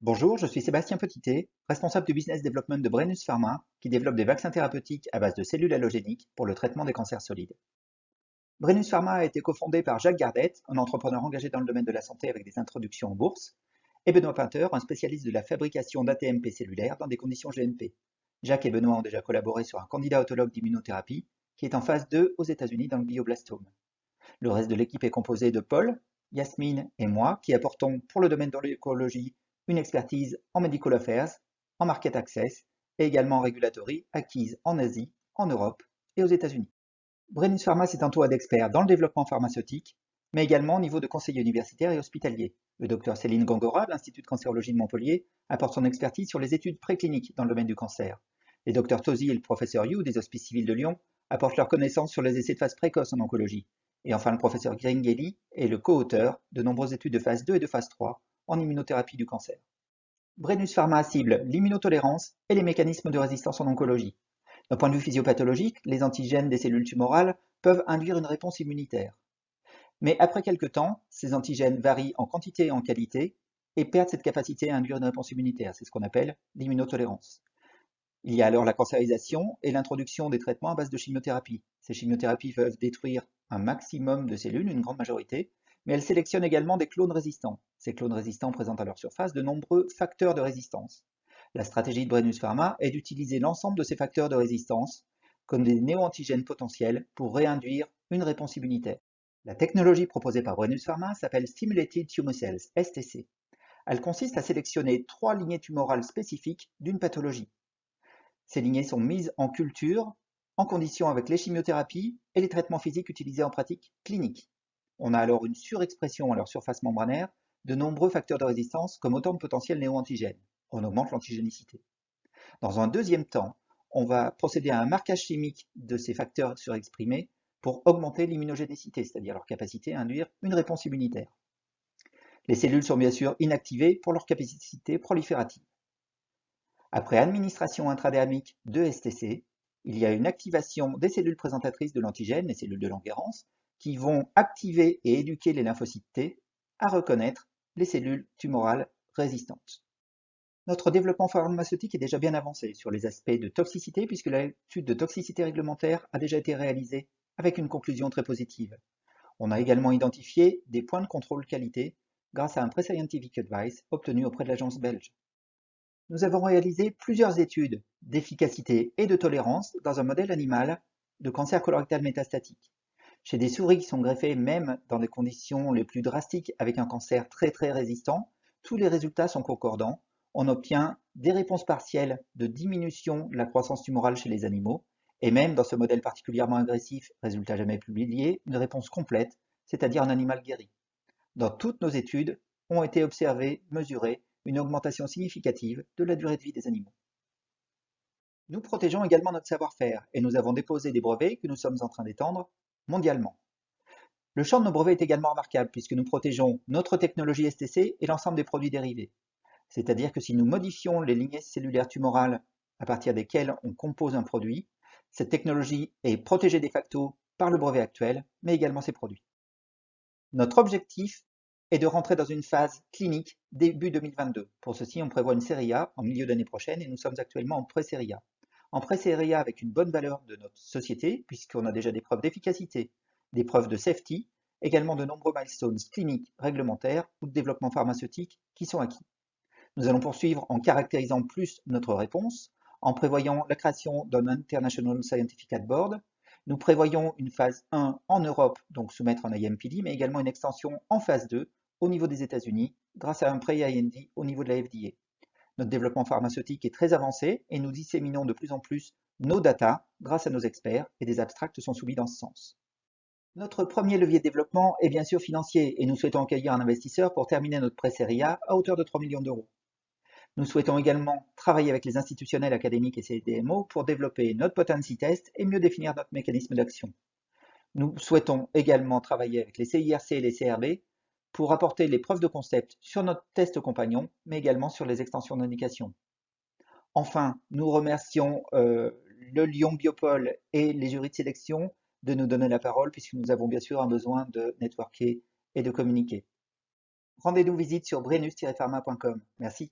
Bonjour, je suis Sébastien Petitet, responsable du business development de Brennus Pharma, qui développe des vaccins thérapeutiques à base de cellules allogéniques pour le traitement des cancers solides. Brennus Pharma a été cofondé par Jacques Gardette, un entrepreneur engagé dans le domaine de la santé avec des introductions en bourse, et Benoît Pinteur, un spécialiste de la fabrication d'ATMP cellulaires dans des conditions GMP. Jacques et Benoît ont déjà collaboré sur un candidat autologue d'immunothérapie qui est en phase 2 aux États-Unis dans le glioblastome. Le reste de l'équipe est composé de Paul, Yasmine et moi qui apportons pour le domaine de l'écologie une expertise en medical affairs, en market access et également en regulatory acquise en Asie, en Europe et aux États-Unis. Brennus Pharma s'est entouré d'experts dans le développement pharmaceutique, mais également au niveau de conseils universitaires et hospitaliers. Le docteur Céline Gongora de l'Institut de cancérologie de Montpellier apporte son expertise sur les études précliniques dans le domaine du cancer. Les docteurs Tosi et le professeur Yu des Hospices civils de Lyon apportent leurs connaissances sur les essais de phase précoce en oncologie. Et enfin, le professeur Gringeli est le co-auteur de nombreuses études de phase 2 et de phase 3 en immunothérapie du cancer. Brennus Pharma cible l'immunotolérance et les mécanismes de résistance en oncologie. D'un point de vue physiopathologique, les antigènes des cellules tumorales peuvent induire une réponse immunitaire. Mais après quelque temps, ces antigènes varient en quantité et en qualité et perdent cette capacité à induire une réponse immunitaire. C'est ce qu'on appelle l'immunotolérance. Il y a alors la cancérisation et l'introduction des traitements à base de chimiothérapie. Ces chimiothérapies peuvent détruire un maximum de cellules, une grande majorité, mais elles sélectionnent également des clones résistants. Ces clones résistants présentent à leur surface de nombreux facteurs de résistance. La stratégie de Brennus Pharma est d'utiliser l'ensemble de ces facteurs de résistance comme des néoantigènes potentiels pour réinduire une réponse immunitaire. La technologie proposée par Brennus Pharma s'appelle Stimulated Tumor Cells, STC. Elle consiste à sélectionner 3 lignées tumorales spécifiques d'une pathologie. Ces lignées sont mises en culture, en condition avec les chimiothérapies et les traitements physiques utilisés en pratique clinique. On a alors une surexpression à leur surface membranaire de nombreux facteurs de résistance comme autant de potentiels néo-antigènes. On augmente l'antigénicité. Dans un deuxième temps, on va procéder à un marquage chimique de ces facteurs surexprimés pour augmenter l'immunogénicité, c'est-à-dire leur capacité à induire une réponse immunitaire. Les cellules sont bien sûr inactivées pour leur capacité proliférative. Après administration intradermique de STC, il y a une activation des cellules présentatrices de l'antigène, les cellules de Langerhans, qui vont activer et éduquer les lymphocytes T à reconnaître les cellules tumorales résistantes. Notre développement pharmaceutique est déjà bien avancé sur les aspects de toxicité puisque l'étude de toxicité réglementaire a déjà été réalisée avec une conclusion très positive. On a également identifié des points de contrôle qualité grâce à un pre-scientific advice obtenu auprès de l'agence belge. Nous avons réalisé plusieurs études d'efficacité et de tolérance dans un modèle animal de cancer colorectal métastatique. Chez des souris qui sont greffées même dans des conditions les plus drastiques avec un cancer très résistant, tous les résultats sont concordants. On obtient des réponses partielles de diminution de la croissance tumorale chez les animaux et même dans ce modèle particulièrement agressif, résultat jamais publié, une réponse complète, c'est-à-dire un animal guéri. Dans toutes nos études, ont été observées, mesurées, une augmentation significative de la durée de vie des animaux. Nous protégeons également notre savoir-faire et nous avons déposé des brevets que nous sommes en train d'étendre mondialement. Le champ de nos brevets est également remarquable puisque nous protégeons notre technologie STC et l'ensemble des produits dérivés. C'est-à-dire que si nous modifions les lignées cellulaires tumorales à partir desquelles on compose un produit, cette technologie est protégée de facto par le brevet actuel, mais également ses produits. Notre objectif est de rentrer dans une phase clinique début 2022. Pour ceci, on prévoit une série A en milieu d'année prochaine et nous sommes actuellement en pré-série A. En pré-série A avec une bonne valeur de notre société, puisqu'on a déjà des preuves d'efficacité, des preuves de safety, également de nombreux milestones cliniques, réglementaires ou de développement pharmaceutique qui sont acquis. Nous allons poursuivre en caractérisant plus notre réponse, en prévoyant la création d'un International Scientific Ad Board. Nous prévoyons une phase 1 en Europe, donc soumettre un IMPD, mais également une extension en phase 2 au niveau des États-Unis, grâce à un pré-IND au niveau de la FDA. Notre développement pharmaceutique est très avancé et nous disséminons de plus en plus nos data grâce à nos experts et des abstracts sont soumis dans ce sens. Notre premier levier de développement est bien sûr financier et nous souhaitons accueillir un investisseur pour terminer notre pré-série A à hauteur de 3 millions d'euros. Nous souhaitons également travailler avec les institutionnels académiques et CDMO pour développer notre potency test et mieux définir notre mécanisme d'action. Nous souhaitons également travailler avec les CIRC et les CRB pour apporter les preuves de concept sur notre test compagnon, mais également sur les extensions d'indication. Enfin, nous remercions le Lyon Biopol et les jurys de sélection de nous donner la parole puisque nous avons bien sûr un besoin de networker et de communiquer. Rendez-nous visite sur brennus-pharma.com. Merci.